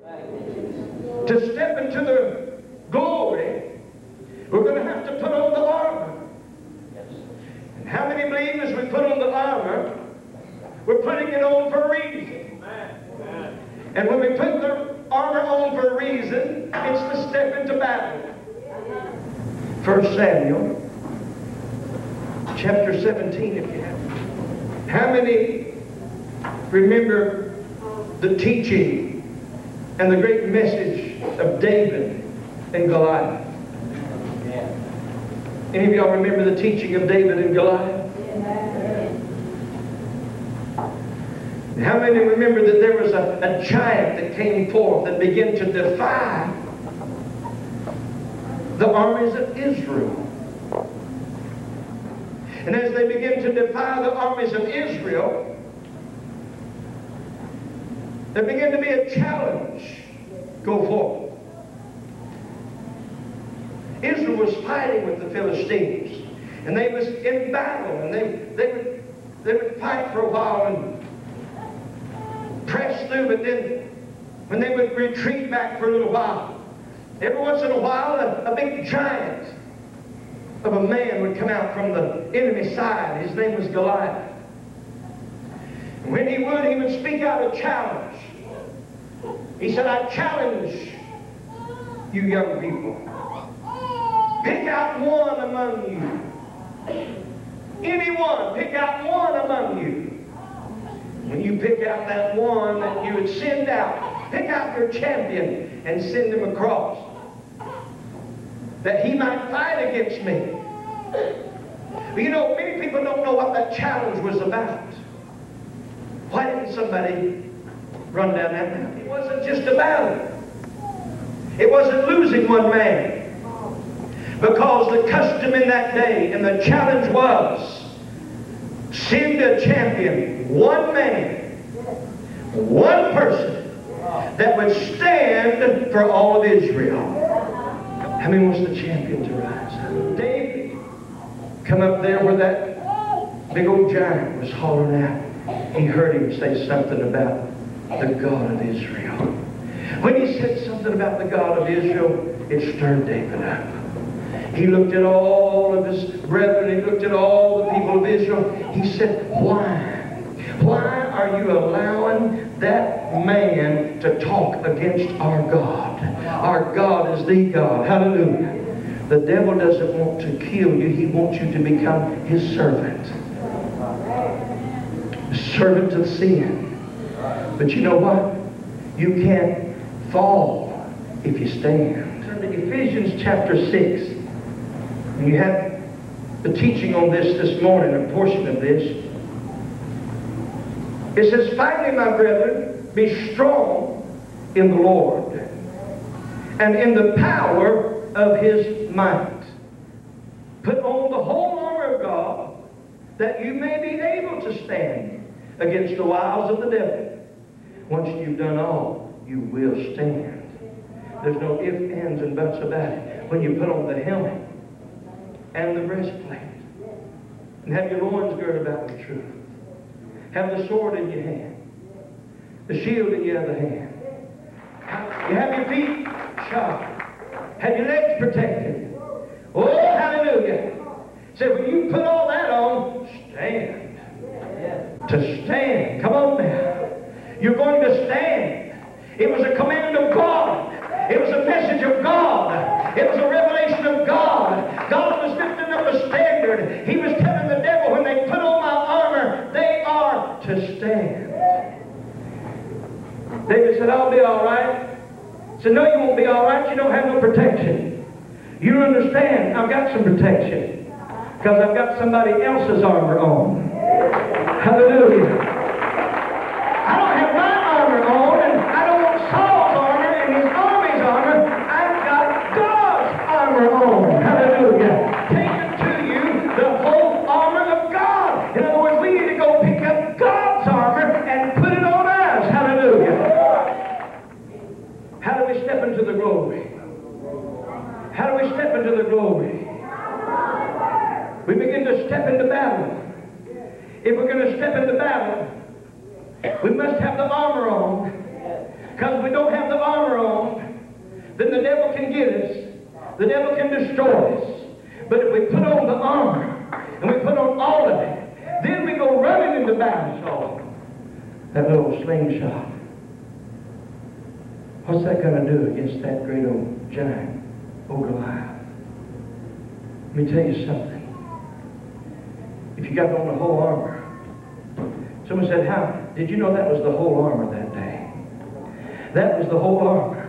To step into the glory, we're going to have to put on the armor. And how many believers we put on the armor? We're putting it on for a reason. And when we put the armor on for a reason, it's to step into battle. 1 Samuel chapter 17, if you have. How many remember the teaching and the great message of David and Goliath? Any of y'all remember the teaching of David and Goliath? How many remember that there was a giant that came forth and began to defy the armies of Israel? And as they began to defy the armies of Israel, there began to be a challenge. Go forward. Israel was fighting with the Philistines, and they was in battle, and they would fight for a while and press through, but then when they would retreat back for a little while, every once in a while a big giant of a man would come out from the enemy side. His name was Goliath. And when he would speak out a challenge. He said, I challenge you young people. Pick out one among you. Anyone, pick out one among you. When you pick out that one that you would send out, pick out your champion and send him across, that he might fight against me. But you know, many people don't know what that challenge was about. Why didn't somebody run down that mountain? It wasn't just a battle. It wasn't losing one man. Because the custom in that day and the challenge was, send a champion, one man, one person that would stand for all of Israel. How many wants the champion to rise? David come up there where that big old giant was hollering out. He heard him say something about the God of Israel. When he said something about the God of Israel, it stirred David up. He looked at all of his brethren. He looked at all the people of Israel. He said, why? Why are you allowing that man to talk against our God? Our God is the God. Hallelujah. The devil doesn't want to kill you. He wants you to become his servant. Servant of sin. But you know what? You can't fall if you stand. Turn to Ephesians chapter 6. And you have the teaching on this morning, a portion of this. It says, finally, my brethren, be strong in the Lord and in the power of his might. Put on the whole armor of God, that you may be able to stand against the wiles of the devil. Once you've done all, you will stand. There's no ifs, ands, and buts about it. When you put on the helmet and the breastplate, and have your loins girded about with truth, have the sword in your hand, the shield in your other hand, you have your feet shod, have your legs protected. Oh, hallelujah. So when you put all that on, stand. To stand. Come on now. You're going to stand. It was a command of God. It was a message of God. It was a revelation of God. God was lifting up a standard. He was telling the devil, when they put on my armor, they are to stand. David said, I'll be all right. He said, no, you won't be all right. You don't have no protection. You don't understand. I've got some protection. Because I've got somebody else's armor on. Hallelujah. I don't have my armor on, and I don't want Saul's armor and his army's armor. I've got God's armor on. Hallelujah. Taken to you the whole armor of God. In other words, we need to go pick up God's armor and put it on us. Hallelujah. How do we step into the glory? How do we step into the glory? We begin to step into battle. If we're going to step into battle, we must have the armor on. Because if we don't have the armor on, then the devil can get us. The devil can destroy us. But if we put on the armor, and we put on all of it, then we go running into battle. So, that little slingshot, what's that going to do against that great old giant, old Goliath? Let me tell you something. If you got on the whole armor, someone said, how? Did you know that was the whole armor that day? That was the whole armor.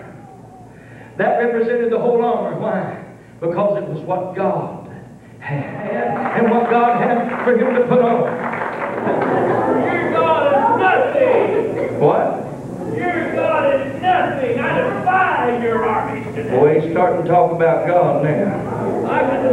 That represented the whole armor. Why? Because it was what God had. And what God had for him to put on. Your God is nothing. What? Your God is nothing. I defy your armies today. Boy, he's starting to talk about God now. I can